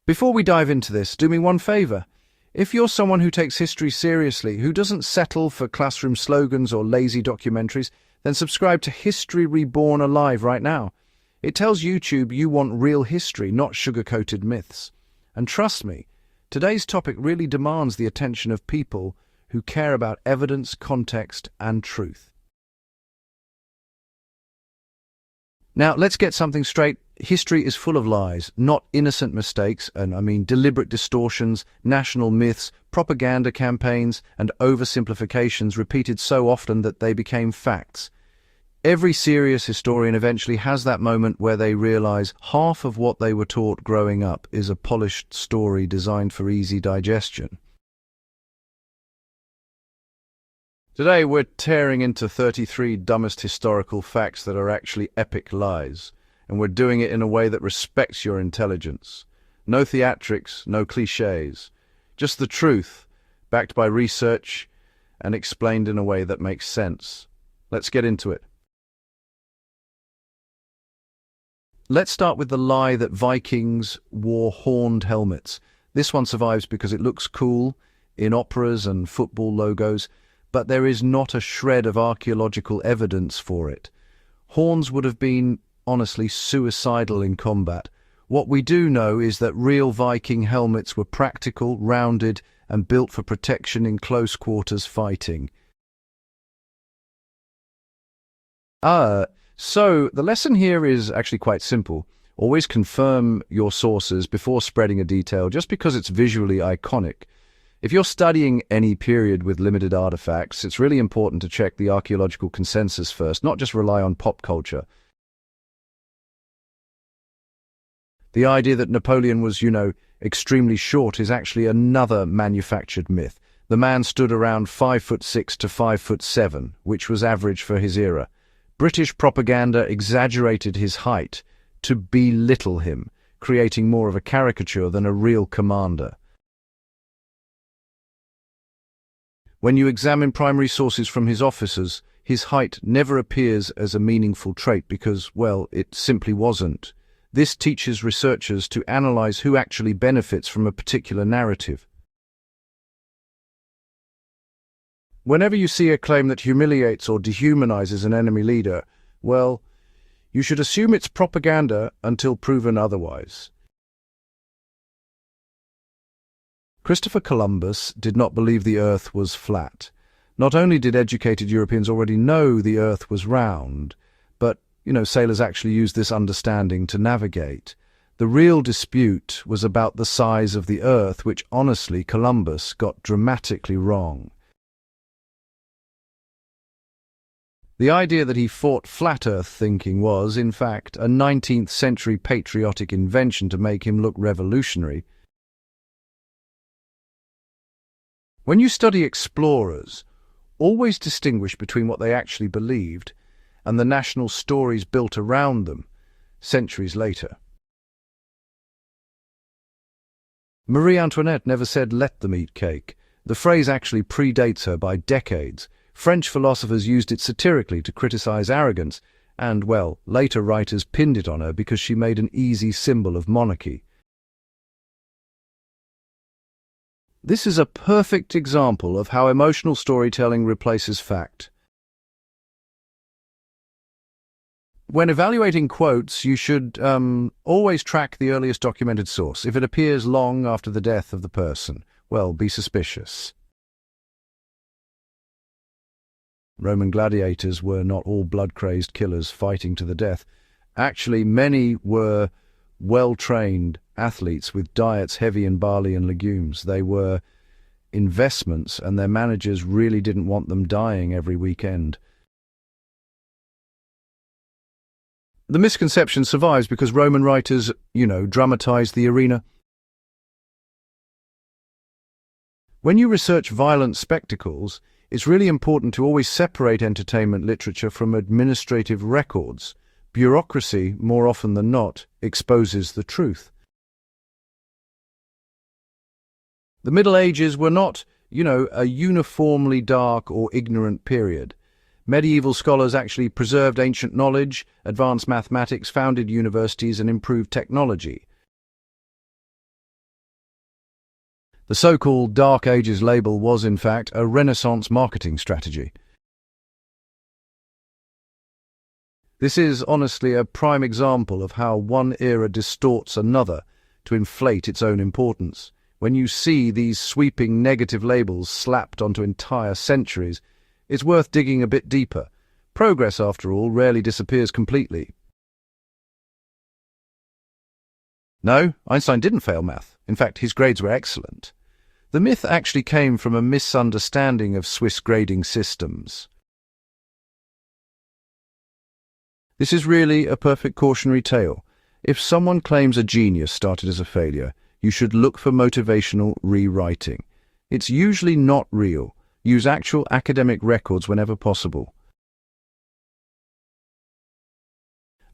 Before we dive into this, do me one favor. If you're someone who takes history seriously, who doesn't settle for classroom slogans or lazy documentaries, then subscribe to History Reborn Alive right now. It tells YouTube you want real history, not sugar-coated myths. And trust me, today's topic really demands the attention of people who care about evidence, context, and truth. Now, let's get something straight. History is full of lies, not innocent mistakes, and I mean deliberate distortions, national myths, propaganda campaigns, and oversimplifications repeated so often that they became facts. Every serious historian eventually has that moment where they realize half of what they were taught growing up is a polished story designed for easy digestion. Today we're tearing into 33 dumbest historical facts that are actually epic lies, and we're doing it in a way that respects your intelligence. No theatrics, no cliches, just the truth, backed by research and explained in a way that makes sense. Let's get into it. Let's start with the lie that Vikings wore horned helmets. This one survives because it looks cool in operas and football logos, but there is not a shred of archaeological evidence for it. Horns would have been, honestly, suicidal in combat. What we do know is that real Viking helmets were practical, rounded, and built for protection in close quarters fighting. So the lesson here is actually quite simple. Always confirm your sources before spreading a detail just because it's visually iconic. If you're studying any period with limited artifacts, it's really important to check the archaeological consensus first, not just rely on pop culture. The idea that Napoleon was, extremely short is actually another manufactured myth. The man stood around 5'6" to 5'7", which was average for his era. British propaganda exaggerated his height to belittle him, creating more of a caricature than a real commander. When you examine primary sources from his officers, his height never appears as a meaningful trait because, well, it simply wasn't. This teaches researchers to analyze who actually benefits from a particular narrative. Whenever you see a claim that humiliates or dehumanizes an enemy leader, well, you should assume it's propaganda until proven otherwise. Christopher Columbus did not believe the Earth was flat. Not only did educated Europeans already know the Earth was round, but, sailors actually used this understanding to navigate. The real dispute was about the size of the Earth, which honestly Columbus got dramatically wrong. The idea that he fought flat Earth thinking was, in fact, a 19th century patriotic invention to make him look revolutionary. When you study explorers, always distinguish between what they actually believed and the national stories built around them centuries later. Marie Antoinette never said, "Let them eat cake." The phrase actually predates her by decades. French philosophers used it satirically to criticize arrogance, and, well, later writers pinned it on her because she made an easy symbol of monarchy. This is a perfect example of how emotional storytelling replaces fact. When evaluating quotes, you should always track the earliest documented source. If it appears long after the death of the person, well, be suspicious. Roman gladiators were not all blood-crazed killers fighting to the death. Actually, many were well-trained athletes with diets heavy in barley and legumes. They were investments, and their managers really didn't want them dying every weekend. The misconception survives because Roman writers, dramatized the arena. When you research violent spectacles, it's really important to always separate entertainment literature from administrative records. Bureaucracy, more often than not, exposes the truth. The Middle Ages were not, a uniformly dark or ignorant period. Medieval scholars actually preserved ancient knowledge, advanced mathematics, founded universities, and improved technology. The so-called Dark Ages label was, in fact, a Renaissance marketing strategy. This is honestly a prime example of how one era distorts another to inflate its own importance. When you see these sweeping negative labels slapped onto entire centuries, it's worth digging a bit deeper. Progress, after all, rarely disappears completely. No, Einstein didn't fail math. In fact, his grades were excellent. The myth actually came from a misunderstanding of Swiss grading systems. This is really a perfect cautionary tale. If someone claims a genius started as a failure, you should look for motivational rewriting. It's usually not real. Use actual academic records whenever possible.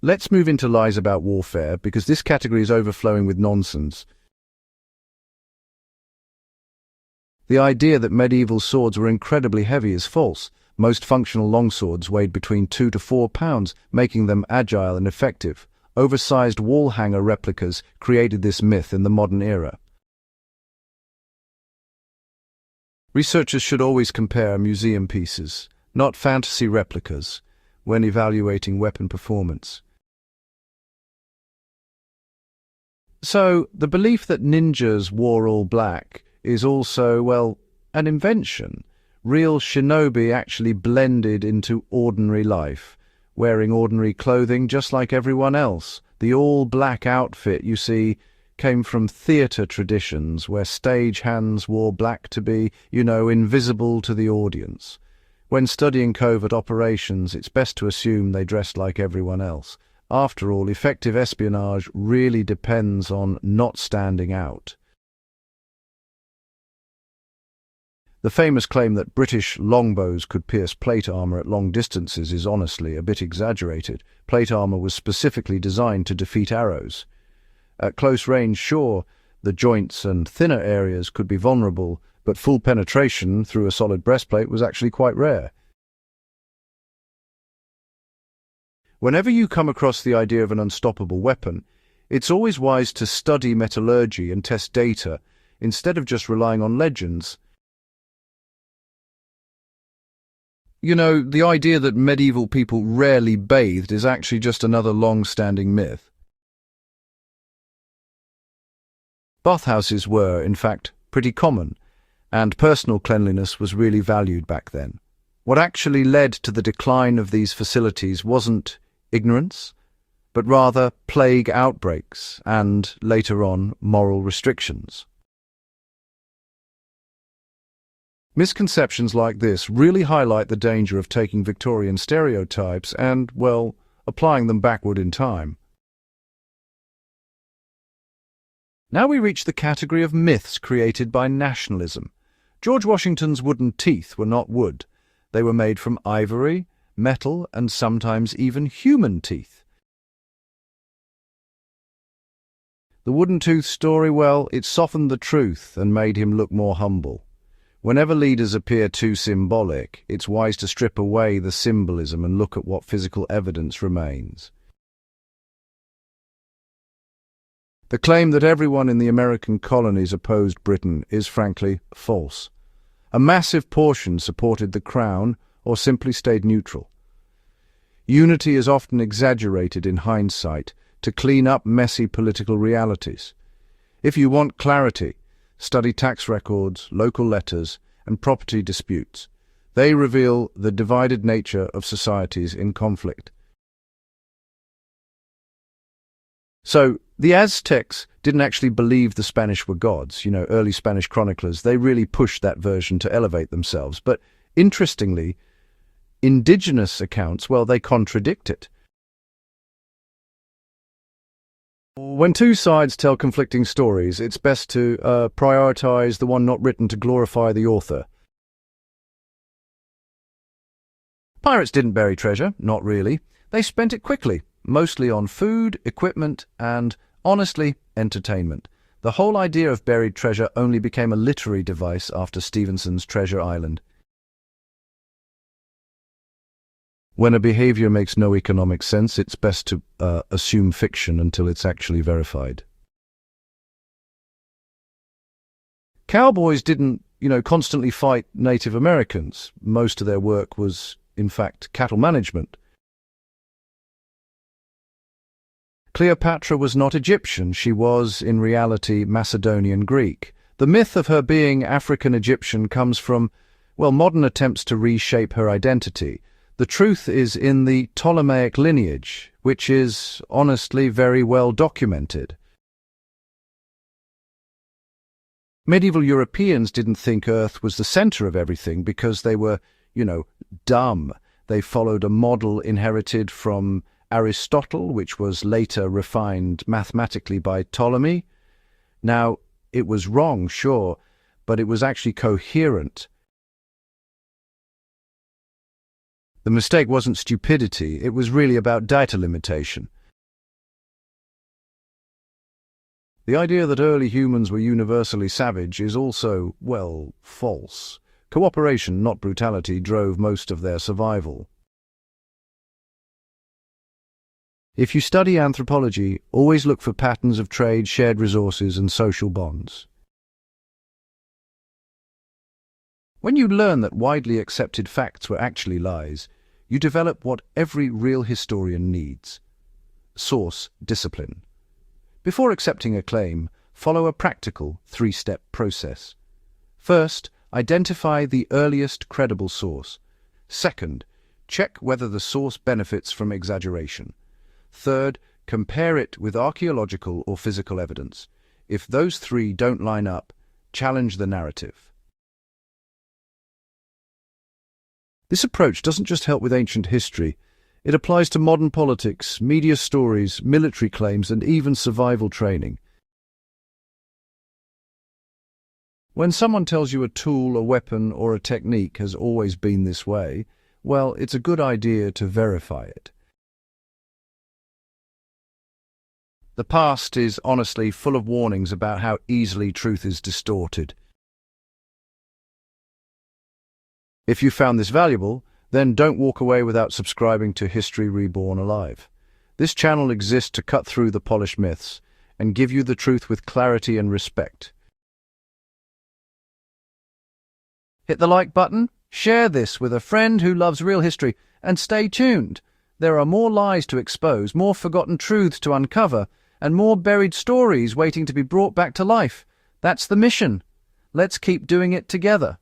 Let's move into lies about warfare, because this category is overflowing with nonsense. The idea that medieval swords were incredibly heavy is false. Most functional longswords weighed between 2 to 4 pounds, making them agile and effective. Oversized wall hanger replicas created this myth in the modern era. Researchers should always compare museum pieces, not fantasy replicas, when evaluating weapon performance. So, the belief that ninjas wore all black is also, well, an invention. Real shinobi actually blended into ordinary life, wearing ordinary clothing just like everyone else. The all-black outfit, you see, came from theatre traditions where stage hands wore black to be, invisible to the audience. When studying covert operations, it's best to assume they dressed like everyone else. After all, effective espionage really depends on not standing out. The famous claim that British longbows could pierce plate armour at long distances is honestly a bit exaggerated. Plate armour was specifically designed to defeat arrows. At close range, sure, the joints and thinner areas could be vulnerable, but full penetration through a solid breastplate was actually quite rare. Whenever you come across the idea of an unstoppable weapon, it's always wise to study metallurgy and test data instead of just relying on legends. The idea that medieval people rarely bathed is actually just another long-standing myth. Bathhouses were, in fact, pretty common, and personal cleanliness was really valued back then. What actually led to the decline of these facilities wasn't ignorance, but rather plague outbreaks and, later on, moral restrictions. Misconceptions like this really highlight the danger of taking Victorian stereotypes and, well, applying them backward in time. Now we reach the category of myths created by nationalism. George Washington's wooden teeth were not wood. They were made from ivory, metal, and sometimes even human teeth. The wooden tooth story, well, it softened the truth and made him look more humble. Whenever leaders appear too symbolic, it's wise to strip away the symbolism and look at what physical evidence remains. The claim that everyone in the American colonies opposed Britain is frankly false. A massive portion supported the Crown or simply stayed neutral. Unity is often exaggerated in hindsight to clean up messy political realities. If you want clarity, study tax records, local letters, and property disputes. They reveal the divided nature of societies in conflict. So, the Aztecs didn't actually believe the Spanish were gods. Early Spanish chroniclers, they really pushed that version to elevate themselves. But interestingly, indigenous accounts, well, they contradict it. When two sides tell conflicting stories, it's best to prioritize the one not written to glorify the author. Pirates didn't bury treasure, not really. They spent it quickly, mostly on food, equipment, and, honestly, entertainment. The whole idea of buried treasure only became a literary device after Stevenson's Treasure Island. When a behavior makes no economic sense, it's best to assume fiction until it's actually verified. Cowboys didn't, constantly fight Native Americans. Most of their work was, in fact, cattle management. Cleopatra was not Egyptian. She was, in reality, Macedonian Greek. The myth of her being African-Egyptian comes from, modern attempts to reshape her identity. The truth is in the Ptolemaic lineage, which is, honestly, very well documented. Medieval Europeans didn't think Earth was the center of everything because they were, dumb. They followed a model inherited from Aristotle, which was later refined mathematically by Ptolemy. Now, it was wrong, sure, but it was actually coherent. The mistake wasn't stupidity, it was really about data limitation. The idea that early humans were universally savage is also, false. Cooperation, not brutality, drove most of their survival. If you study anthropology, always look for patterns of trade, shared resources, and social bonds. When you learn that widely accepted facts were actually lies, you develop what every real historian needs: source discipline. Before accepting a claim, follow a practical three-step process. First, identify the earliest credible source. Second, check whether the source benefits from exaggeration. Third, compare it with archaeological or physical evidence. If those three don't line up, challenge the narrative. This approach doesn't just help with ancient history. It applies to modern politics, media stories, military claims, and even survival training. When someone tells you a tool, a weapon, or a technique has always been this way, it's a good idea to verify it. The past is honestly full of warnings about how easily truth is distorted. If you found this valuable, then don't walk away without subscribing to History Reborn Alive. This channel exists to cut through the polished myths and give you the truth with clarity and respect. Hit the like button, share this with a friend who loves real history, and stay tuned. There are more lies to expose, more forgotten truths to uncover, and more buried stories waiting to be brought back to life. That's the mission. Let's keep doing it together.